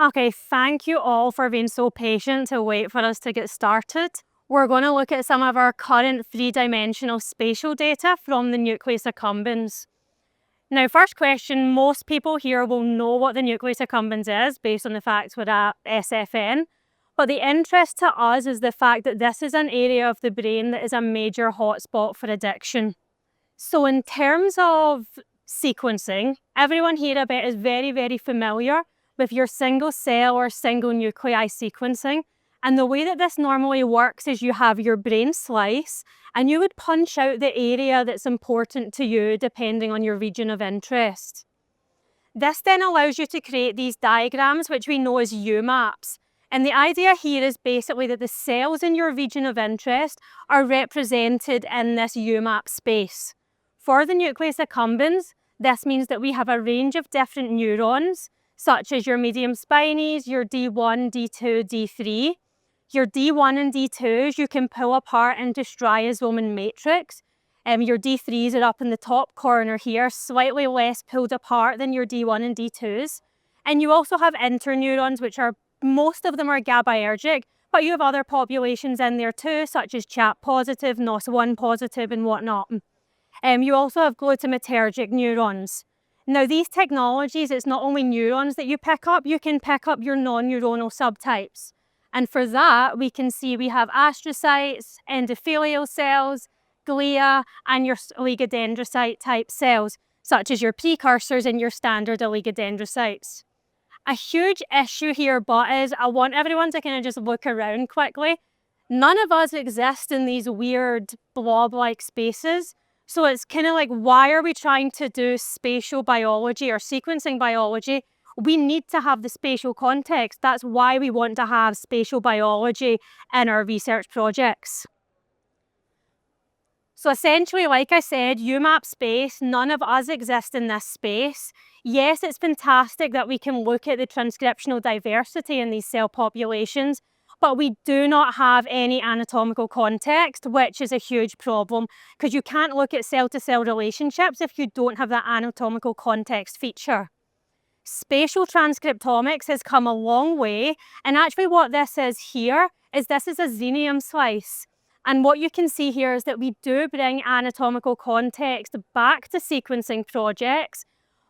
Okay, thank you all for being so patient to wait for us to get started. We're going to look at some of our current three-dimensional spatial data from the Nucleus Accumbens. Now, first question, most people here will know what the Nucleus Accumbens is based on the fact we're at SFN. But the interest to us is the fact that this is an area of the brain that is a major hotspot for addiction. So in terms of sequencing, everyone here I bet is very, very familiar with your single cell or single nuclei sequencing. And the way that this normally works is you have your brain slice and you would punch out the area that's important to you depending on your region of interest. This then allows you to create these diagrams, which we know as U-maps. And the idea here is basically that the cells in your region of interest are represented in this U-map space. For the Nucleus Accumbens, this means that we have a range of different neurons, such as your medium spinies, your D1, D2, D3. Your D1 and D2s you can pull apart into striosome and matrix. Your D3s are up in the top corner here, slightly less pulled apart than your D1 and D2s. And you also have interneurons, which are, most of them are GABAergic, but you have other populations in there too, such as CHAP positive, NOS1 positive, and whatnot. You also have glutamatergic neurons. Now, these technologies, it's not only neurons that you can pick up your non-neuronal subtypes. And for that, we can see we have astrocytes, endothelial cells, glia, and your oligodendrocyte type cells, such as your precursors and your standard oligodendrocytes. A huge issue here, but is I want everyone to kind of just look around quickly. None of us exist in these weird blob-like spaces. So it's kind of like, why are we trying to do spatial biology or sequencing biology? We need to have the spatial context. That's why we want to have spatial biology in our research projects. So essentially, like I said, UMAP space, none of us exist in this space. Yes, it's fantastic that we can look at the transcriptional diversity in these cell populations, but we do not have any anatomical context, which is a huge problem because you can't look at cell-to-cell relationships if you don't have that anatomical context feature. Spatial transcriptomics has come a long way, and actually what this is here is this is a xenium slice. And what you can see here is that we do bring anatomical context back to sequencing projects,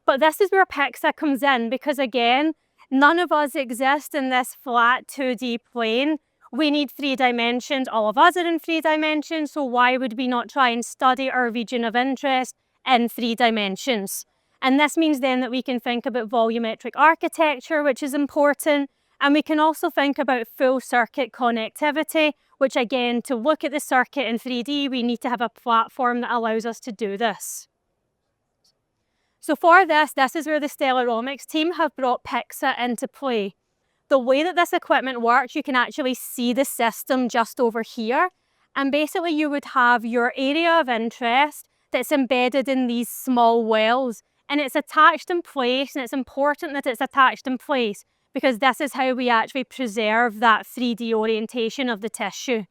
but this is where PIXA comes in because again, none of us exist in this flat 2D plane. We need 3 dimensions. All of us are in 3 dimensions, so why would we not try and study our region of interest in 3 dimensions? And this means then that we can think about volumetric architecture, which is important, and we can also think about full circuit connectivity, which again, to look at the circuit in 3D, we need to have a platform that allows us to do this. So for this is where the Stellaromics team have brought PIXA into play. The way that this equipment works, you can actually see the system just over here. And basically you would have your area of interest that's embedded in these small wells. And it's attached in place, and it's important that it's attached in place because this is how we actually preserve that 3D orientation of the tissue.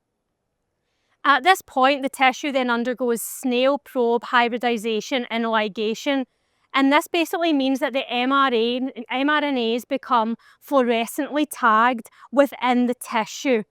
At this point, the tissue then undergoes snail probe hybridization and ligation. And this basically means that the mRNAs become fluorescently tagged within the tissue.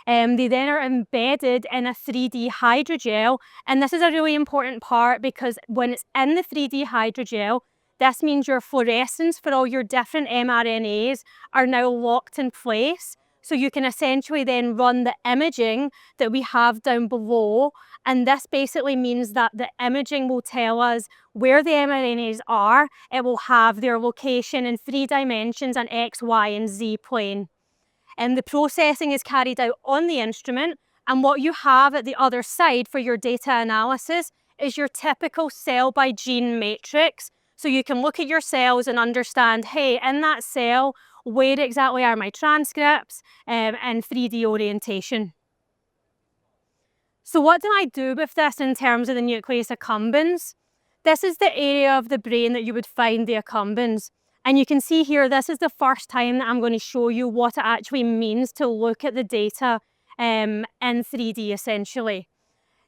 They then are embedded in a 3D hydrogel, and this is a really important part because when it's in the 3D hydrogel, this means your fluorescence for all your different mRNAs are now locked in place. So you can essentially then run the imaging that we have down below, and this basically means that the imaging will tell us where the mRNAs are. It will have their location in 3 dimensions, an X, Y, and Z plane. And the processing is carried out on the instrument, and what you have at the other side for your data analysis is your typical cell by gene matrix. So you can look at your cells and understand, hey, in that cell, where exactly are my transcripts and 3D orientation. So what did I do with this in terms of the Nucleus Accumbens? This is the area of the brain that you would find the Accumbens. And you can see here, this is the first time that I'm going to show you what it actually means to look at the data in 3D essentially.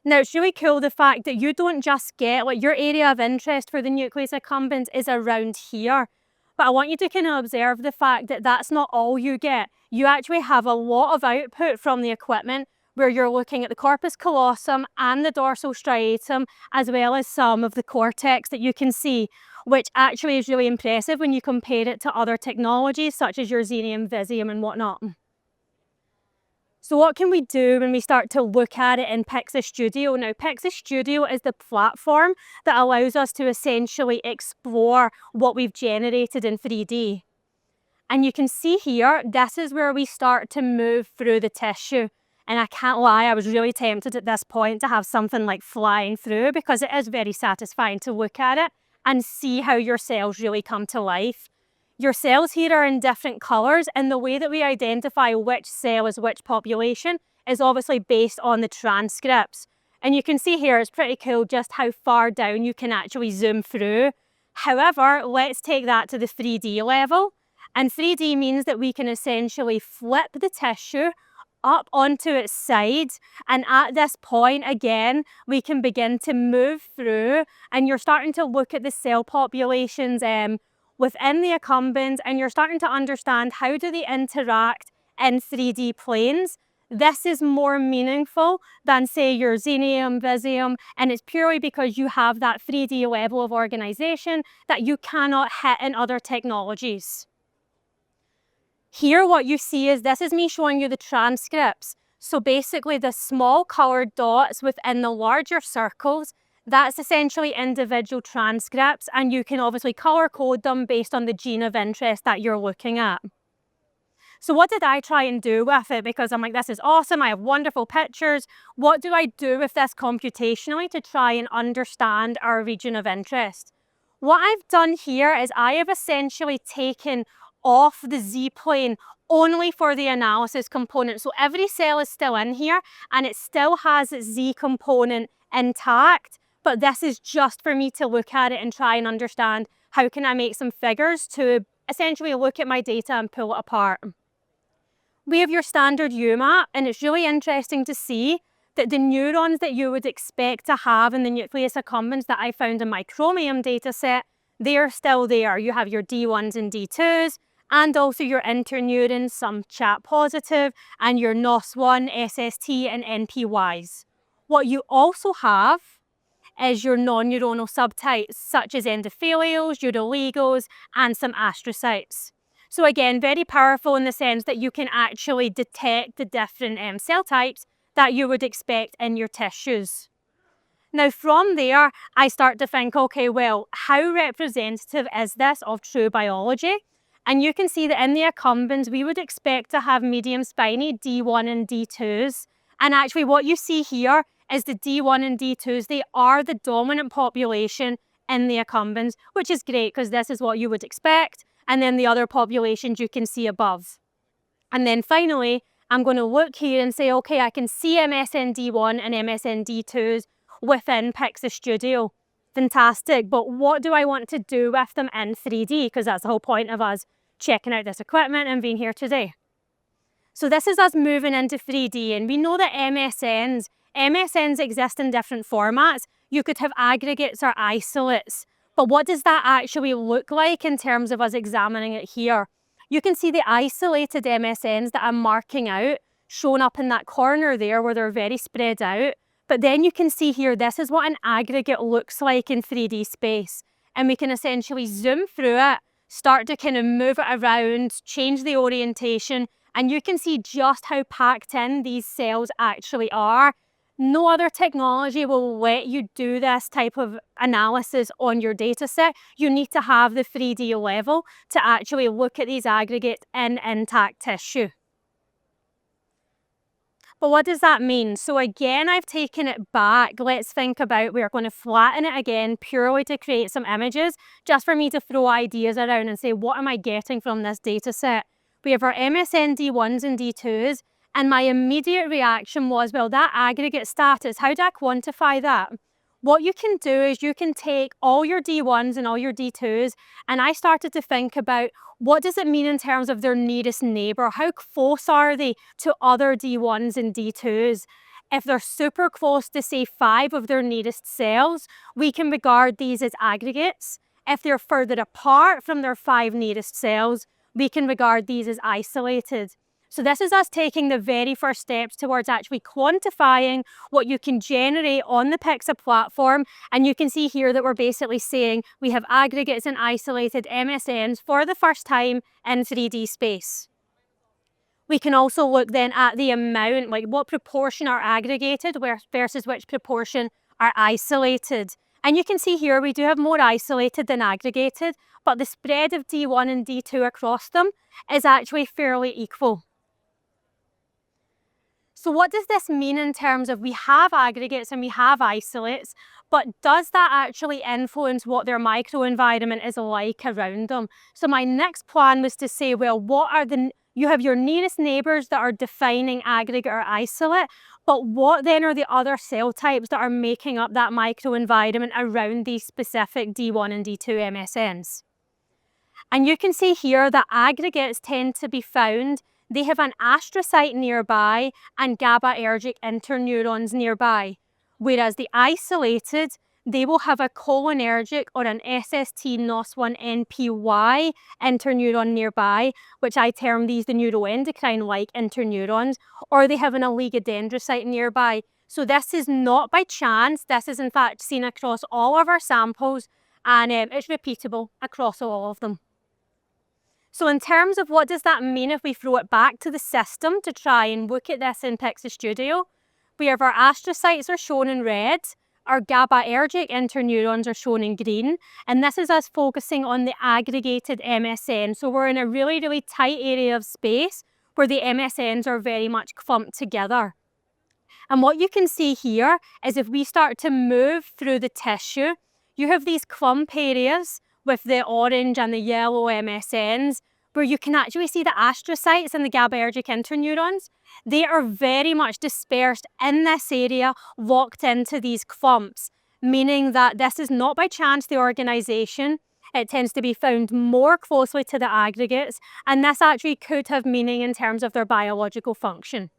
Now it's really cool the fact that you don't just get, like your area of interest for the Nucleus Accumbens is around here, But I want you to kind of observe the fact that that's not all you get. You actually have a lot of output from the equipment where you're looking at the corpus callosum and the dorsal striatum, as well as some of the cortex that you can see, which actually is really impressive when you compare it to other technologies such as your xenium, visium and whatnot. So what can we do when we start to look at it in Pixel Studio? Now, Pixel Studio is the platform that allows us to essentially explore what we've generated in 3D. And you can see here, this is where we start to move through the tissue. And I can't lie, I was really tempted at this point to have something like flying through, because it is very satisfying to look at it and see how your cells really come to life. Your cells here are in different colours, and the way that we identify which cell is which population is obviously based on the transcripts. And you can see here, it's pretty cool just how far down you can actually zoom through. However, let's take that to the 3D level. And 3D means that we can essentially flip the tissue up onto its side, and at this point again we can begin to move through, and you're starting to look at the cell populations within the accumbens, and you're starting to understand how do they interact in 3D planes. This is more meaningful than, say, your xenium, visium, and it's purely because you have that 3D level of organization that you cannot hit in other technologies. Here what you see is, this is me showing you the transcripts. So basically the small coloured dots within the larger circles, that's essentially individual transcripts, and you can obviously colour code them based on the gene of interest that you're looking at. So what did I try and do with it? Because I'm like, this is awesome, I have wonderful pictures. What do I do with this computationally to try and understand our region of interest? What I've done here is I have essentially taken off the Z-plane only for the analysis component. So every cell is still in here and it still has its Z component intact, but this is just for me to look at it and try and understand how can I make some figures to essentially look at my data and pull it apart. We have your standard UMAP, and it's really interesting to see that the neurons that you would expect to have in the nucleus accumbens that I found in my chromium data set, they're still there. You have your D1s and D2s, and also your interneurons, some chat positive, and your NOS1, SST, and NPYs. What you also have is your non-neuronal subtypes, such as endothelials, urolegals, and some astrocytes. So again, very powerful in the sense that you can actually detect the different cell types that you would expect in your tissues. Now from there, I start to think, okay, well, how representative is this of true biology? And you can see that in the accumbens, we would expect to have medium spiny D1 and D2s. And actually what you see here is the D1 and D2s, they are the dominant population in the accumbens, which is great because this is what you would expect. And then the other populations you can see above. And then finally, I'm going to look here and say, okay, I can see MSND1 and MSND2s within Pixel Studio. Fantastic, but what do I want to do with them in 3D? Because that's the whole point of us checking out this equipment and being here today. So this is us moving into 3D, and we know that MSNs exist in different formats. You could have aggregates or isolates, but what does that actually look like in terms of us examining it here? You can see the isolated MSNs that I'm marking out shown up in that corner there where they're very spread out. But then you can see here, this is what an aggregate looks like in 3D space. And we can essentially zoom through it, start to kind of move it around, change the orientation, and you can see just how packed in these cells actually are. No other technology will let you do this type of analysis on your data set. You need to have the 3D level to actually look at these aggregates in intact tissue. But what does that mean? So again, I've taken it back. Let's think about, we're going to flatten it again purely to create some images, just for me to throw ideas around and say, what am I getting from this data set? We have our MSN D1s and D2s, and my immediate reaction was, well, that aggregate status, how do I quantify that? What you can do is you can take all your D1s and all your D2s, and I started to think about, what does it mean in terms of their nearest neighbour? How close are they to other D1s and D2s? If they're super close to, say, 5 of their nearest cells, we can regard these as aggregates. If they're further apart from their 5 nearest cells, we can regard these as isolated. So this is us taking the very first steps towards actually quantifying what you can generate on the PIXA platform. And you can see here that we're basically saying we have aggregates and isolated MSNs for the first time in 3D space. We can also look then at the amount, like what proportion are aggregated versus which proportion are isolated. And you can see here we do have more isolated than aggregated, but the spread of D1 and D2 across them is actually fairly equal. So what does this mean in terms of we have aggregates and we have isolates, but does that actually influence what their microenvironment is like around them? So my next plan was to say, well, you have your nearest neighbours that are defining aggregate or isolate, but what then are the other cell types that are making up that microenvironment around these specific D1 and D2 MSNs? And you can see here that aggregates tend to be found, they have an astrocyte nearby and GABAergic interneurons nearby. Whereas the isolated, they will have a cholinergic or an SST-NOS1-NPY interneuron nearby, which I term these the neuroendocrine-like interneurons, or they have an oligodendrocyte nearby. So this is not by chance, this is in fact seen across all of our samples, and it's repeatable across all of them. So in terms of what does that mean if we throw it back to the system to try and look at this in PIXA Studio, we have our astrocytes are shown in red, our GABAergic interneurons are shown in green, and this is us focusing on the aggregated MSN. So we're in a really, really tight area of space where the MSNs are very much clumped together. And what you can see here is if we start to move through the tissue, you have these clump areas with the orange and the yellow MSNs, where you can actually see the astrocytes and the GABAergic interneurons. They are very much dispersed in this area, locked into these clumps, meaning that this is not by chance the organisation. It tends to be found more closely to the aggregates, and this actually could have meaning in terms of their biological function.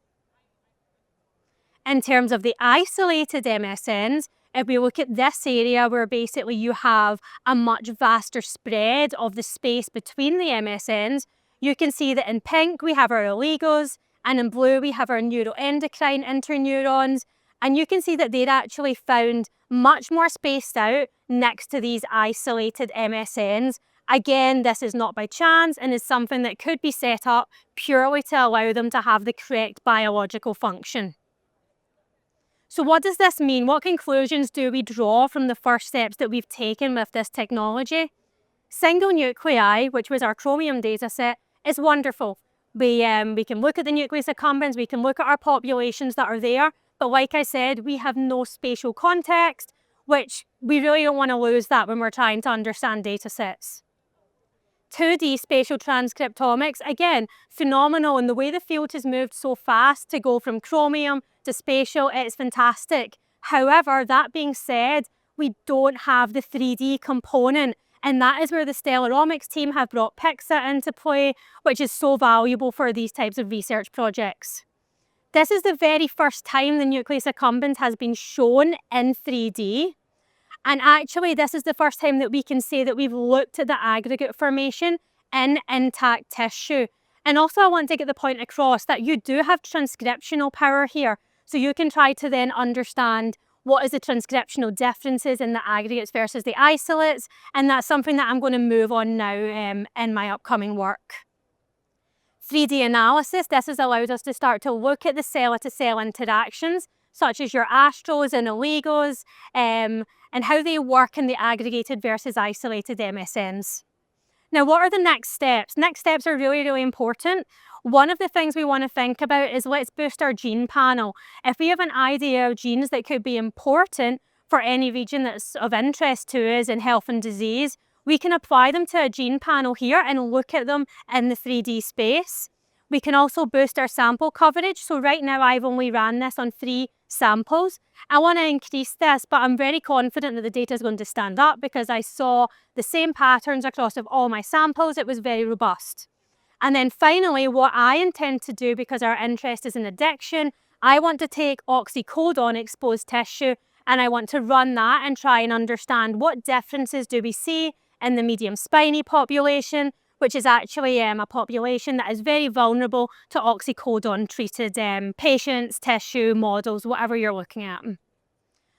In terms of the isolated MSNs, if we look at this area where basically you have a much vaster spread of the space between the MSNs, you can see that in pink we have our oligos, and in blue we have our neuroendocrine interneurons, and you can see that they're actually found much more spaced out next to these isolated MSNs. Again, this is not by chance and is something that could be set up purely to allow them to have the correct biological function. So what does this mean? What conclusions do we draw from the first steps that we've taken with this technology? Single nuclei, which was our chromium dataset, is wonderful. We can look at the nucleus accumbens, we can look at our populations that are there, but like I said, we have no spatial context, which we really don't want to lose that when we're trying to understand datasets. 2D spatial transcriptomics, again, phenomenal, and the way the field has moved so fast to go from chromium to spatial, it's fantastic. However, that being said, we don't have the 3D component, and that is where the Stellaromics team have brought PIXA into play, which is so valuable for these types of research projects. This is the very first time the nucleus accumbens has been shown in 3D. And actually, this is the first time that we can say that we've looked at the aggregate formation in intact tissue. And also, I want to get the point across that you do have transcriptional power here. So you can try to then understand what is the transcriptional differences in the aggregates versus the isolates. And that's something that I'm going to move on now in my upcoming work. 3D analysis, this has allowed us to start to look at the cell-to-cell interactions, such as your astros and oligos, and how they work in the aggregated versus isolated MSNs. Now, what are the next steps? Next steps are really, really important. One of the things we want to think about is let's boost our gene panel. If we have an idea of genes that could be important for any region that's of interest to us in health and disease, we can apply them to a gene panel here and look at them in the 3D space. We can also boost our sample coverage. So right now I've only ran this on 3 samples. I want to increase this, but I'm very confident that the data is going to stand up because I saw the same patterns across of all my samples. It was very robust. And then finally, what I intend to do, because our interest is in addiction, I want to take oxycodone exposed tissue and I want to run that and try and understand what differences do we see in the medium spiny population, which is actually a population that is very vulnerable to oxycodone-treated patients, tissue, models, whatever you're looking at.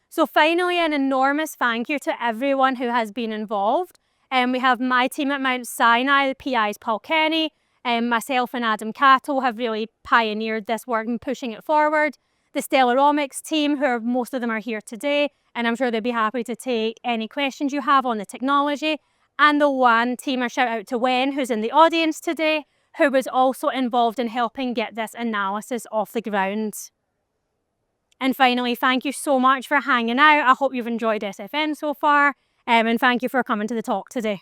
So finally, an enormous thank you to everyone who has been involved. We have my team at Mount Sinai, the PI's Paul Kenny, myself and Adam Cattle have really pioneered this work and pushing it forward. The Stellaromics team, most of them are here today, and I'm sure they'll be happy to take any questions you have on the technology. And the WAN team, a shout out to Wen, who's in the audience today, who was also involved in helping get this analysis off the ground. And finally, thank you so much for hanging out. I hope you've enjoyed SFM so far, and thank you for coming to the talk today.